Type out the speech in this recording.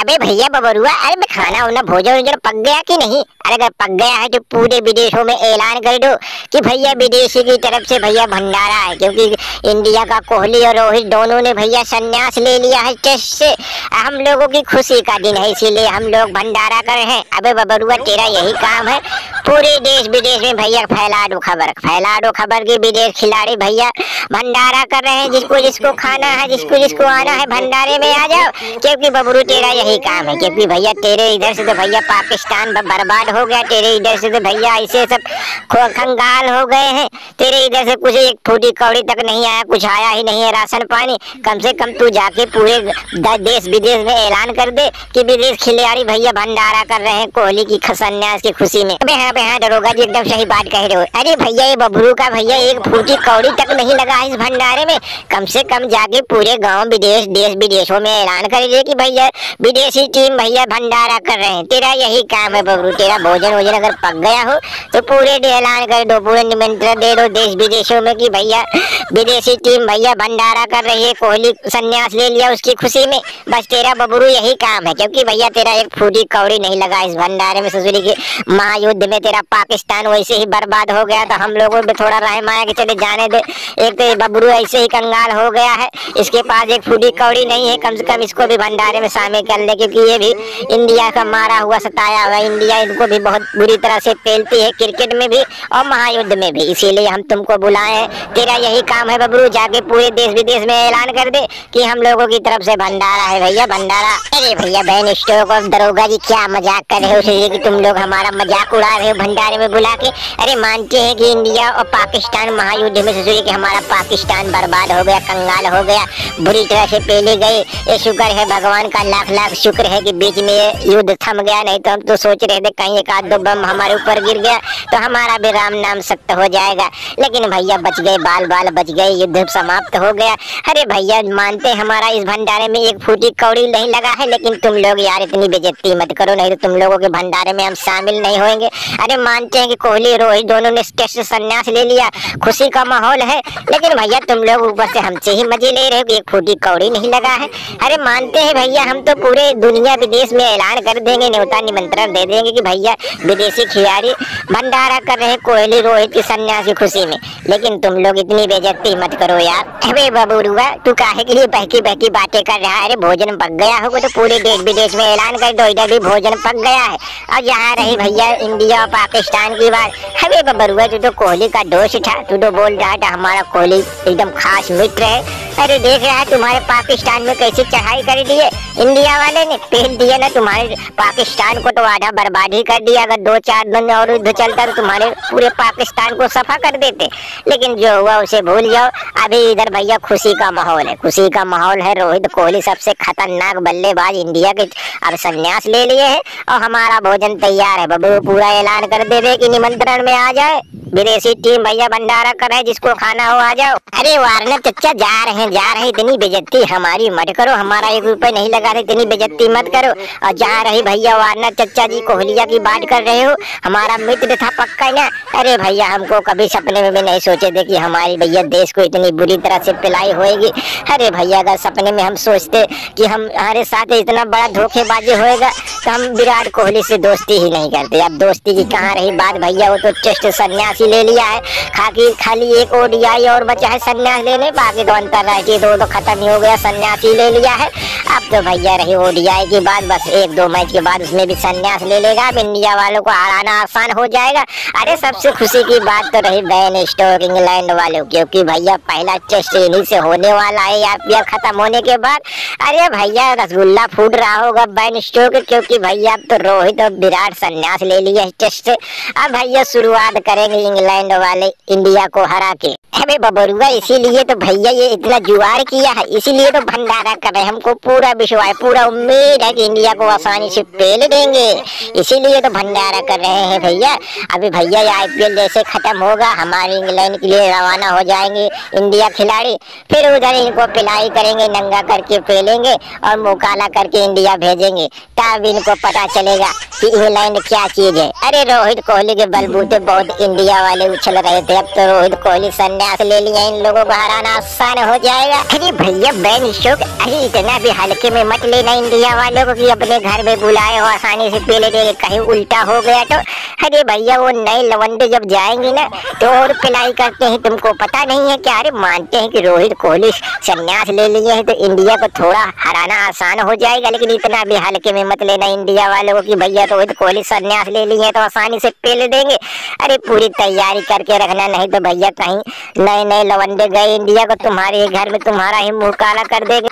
अबे भैया बबरुआ, अरे मैं खाना वाना भोजन वोजन पक गया कि नहीं? अरे अगर पक गया है तो पूरे विदेशों में ऐलान कर दो कि भैया विदेशी की तरफ से भैया भंडारा है, क्योंकि इंडिया का कोहली और रोहित दोनों ने भैया संन्यास ले लिया है टेस्ट से। हम लोगों की खुशी का दिन है, इसीलिए हम लोग भंडारा कर रहे हैं। अबे बबरुआ, तेरा यही काम है, पूरे देश विदेश में भैया फैला दो खबर की विदेश खिलाड़ी भैया भंडारा कर रहे हैं। जिसको जिसको खाना है, जिसको जिसको आना है, भंडारे में आ जाओ, क्योंकि बबरू तेरा यही काम है। क्योंकि भैया तेरे इधर से तो भैया पाकिस्तान बर्बाद हो गया, तेरे इधर से तो भैया ऐसे सब कंगाल हो गए हैं, तेरे इधर से कुछ एक फूटी कौड़ी तक नहीं आया, कुछ आया ही नहीं है राशन पानी। कम से कम तू जाके पूरे देश विदेश में ऐलान कर दे कि विदेश खिलाड़ी भैया भंडारा कर रहे हैं कोहली की संन्यास की खुशी में। अबे हाँ दरोगा जी, एकदम सही बात कह रहे हो। अरे भैया ये बबरू का भैया एक फूटी कौड़ी तक नहीं लगा इस भंडारे में। कम से कम जाके पूरे गांव विदेश देश विदेशों में ऐलान कर दे कि भैया विदेशी टीम भैया भंडारा कर रहे हैं। तेरा यही काम है बबरू, तेरा भोजन वोजन अगर पक गया हो तो पूरे ऐलान कर दो, पूरे निमंत्रण दे दो देश विदेशों में कि भैया विदेशी टीम भैया भंडारा कर रही है, कोहली संन्यास ले लिया उसकी खुशी में। बस तेरा बबरू यही काम है, क्योंकि भैया तेरा एक फूटी कौड़ी नहीं लगा इस भंडारे में। ससुरी के महायुद्ध में तेरा पाकिस्तान वैसे ही बर्बाद हो गया, तो हम लोगों में थोड़ा रहम आया कि चले जाने दे। एक तो बबरू ऐसे ही कंगाल हो गया है, इसके पास एक फूटी कौड़ी नहीं है, कम से कम इसको भी भंडारे में शामिल कर ले, क्योंकि ये भी इंडिया का मारा हुआ सताया हुआ। इंडिया इनको भी बहुत बुरी तरह से पेलती है, क्रिकेट में भी और महायुद्ध में भी, इसीलिए हम तुमको बुलाए हैं। तेरा यही काम है बबरू, जाके पूरे देश विदेश में ऐलान कर दे कि हम लोगों की तरफ से भंडारा है भैया भंडारा। अरे भैया बहन स्टोक और दरोगा जी, क्या मजाक कर रहे हो कि तुम लोग हमारा मजाक उड़ा रहे हो भंडारे में बुला के। अरे मानते हैं कि इंडिया और पाकिस्तान महायुद्ध में सोचिए कि हमारा पाकिस्तान बर्बाद हो गया, कंगाल हो गया, बुरी तरह से पेले गए। ये शुक्र है, भगवान का लाख लाख शुक्र है कि बीच में ये युद्ध थम गया, नहीं तो हम तो सोच रहे थे कहीं एक आध दो बम हमारे ऊपर गिर गया तो हमारा भी राम नाम सत्य हो जाएगा। लेकिन भैया बच गए, बाल बाल बच गए, युद्ध समाप्त हो गया। अरे भैया मानते हमारा इस भंडारे में एक फूटी कौड़ी नहीं लगा है, लेकिन तुम लोग यार इतनी बेइज्जती मत करो, नहीं तो तुम लोगों के भंडारे में हम शामिल नहीं होंगे। अरे मानते हैं कि कोहली रोहित दोनों ने टेस्ट से संन्यास ले लिया, खुशी का माहौल है, लेकिन भैया तुम लोग ऊपर से हमसे ही मजे ले रहे हो कि एक फूटी कौड़ी नहीं लगा है। अरे मानते हैं भैया, हम तो पूरे दुनिया विदेश में ऐलान कर देंगे, न्योता निमंत्रण दे देंगे कि भैया विदेशी खिलाड़ी भंडारा कर रहे हैं कोहली रोहित की संन्यास की खुशी में, लेकिन तुम लोग इतनी बेइज्जती मत करो यार। अबे बबुरुआ, तू काहे के लिए बहकी बहकी बातें कर रहा है? अरे भोजन पक गया होगा तो पूरे देश विदेश में ऐलान कर दो, इधर भी भोजन पक गया है। और यहाँ रही भैया इंडिया और पाकिस्तान की बात, अबे बबरुआ तू तो कोहली का दोस्त था, तू तो बोल रहा था हमारा कोहली एकदम खास मित्र है। अरे देख रहा है तुम्हारे पाकिस्तान में कैसे चढ़ाई कर दी है, इंडिया वाले ने पेल दिया ना तुम्हारे पाकिस्तान को, तो आधा बर्बाद ही कर दिया। अगर 2-4 दिन और युद्ध चलता तो तुम्हारे पूरे पाकिस्तान को सफा कर देते, लेकिन जो हुआ उसे भूल जाओ। अभी इधर भैया खुशी का माहौल है, खुशी का माहौल है। रोहित कोहली सबसे खतरनाक बल्लेबाज इंडिया के अब संन्यास ले लिए हैं और हमारा भोजन तैयार है। बबू पूरा ऐलान कर दे कि निमंत्रण में आ जाए, विदेशी टीम भैया भंडारा कर रहे, जिसको खाना हो आ जाओ। अरे वारना चच्चा जा रहे हैं, इतनी बेइज्जती हमारी मत करो, हमारा 1 रुपए नहीं लगा रहे, इतनी बेइज्जती मत करो। और जा रही भैया वारना चच्चा जी कोहलिया की बात कर रहे हो, हमारा मित्र था पक्का ना। अरे भैया हमको कभी सपने में भी नहीं सोचे थे कि हमारी भैया देश को इतनी बुरी तरह से पिलाई होएगी। अरे भैया अगर सपने में हम सोचते कि हम हमारे साथ इतना बड़ा धोखेबाजी होएगा तो हम विराट कोहली से दोस्ती ही नहीं करते। अब दोस्ती की कहाँ रही बात भैया, वो तो टेस्ट संन्यास ही ले लिया है, खाली एक ओडीआई और बचा है संन्यास लेने, बाकी तो अंतरराष्ट्रीय तो खत्म ही हो गया, संन्यास ही ले लिया है। अब तो भैया रही ओडीआई की बात, बस 1-2 मैच के बाद उसमें भी संन्यास ले लेगा, अब इंडिया वालों को हराना आसान हो जाएगा। अरे सबसे खुशी की बात तो रही बैन स्टोक इंग्लैंड वालों, क्योंकि भैया पहला टेस्ट इन्हीं से होने वाला है आईपीएल खत्म होने के बाद। अरे भैया रसगुल्ला फूट रहा होगा बैन स्टोक, क्योंकि भैया अब तो रोहित और विराट संन्यास ले लिया टेस्ट से। अब भैया शुरुआत करेंगे इंग्लैंड वाले इंडिया को हरा के। अबे बबरुआ इसीलिए तो भैया ये इतना जुआर किया है, इसीलिए तो भंडारा कर रहे हैं। हमको पूरा विश्वास, पूरा उम्मीद है कि इंडिया को आसानी से पेल देंगे, इसीलिए तो भंडारा कर रहे हैं भैया। अभी भैया ये आईपीएल जैसे खत्म होगा, हमारे इंग्लैंड के लिए रवाना हो जाएंगे इंडिया खिलाड़ी, फिर उधर इनको पिलाई करेंगे, नंगा करके पेलेंगे और मुकाला करके इंडिया भेजेंगे। तब इनको पता चलेगा कि इंग्लैंड क्या चीज है। अरे रोहित कोहली के बलबूते बहुत इंडिया वाले उछल रहे थे, अब तो रोहित कोहली संन्यास ले लिया, इन लोगों को हराना आसान हो जाएगा। अरे भैया बेन स्टोक्स, अरे इतना भी हल्के में मत लेना इंडिया वालों को कि अपने घर में बुलाए और आसानी से पेले दे, कहीं उल्टा हो गया तो। अरे भैया वो नए लवंडे जब जाएंगे ना तो और पिलाई करते हैं, तुमको पता नहीं है क्या? अरे मानते हैं कि रोहित कोहली संन्यास ले लिए हैं तो इंडिया को थोड़ा हराना आसान हो जाएगा, लेकिन इतना भी हल्के में मत लेना इंडिया वालों को कि भैया रोहित कोहली संन्यास ले लिए तो आसानी से पेल देंगे। अरे पूरी तैयारी करके रखना, नहीं तो भैया कहीं नए नए लवंडे गए इंडिया को तुम्हारे घर में तुम्हारा ही मुंह काला कर देंगे।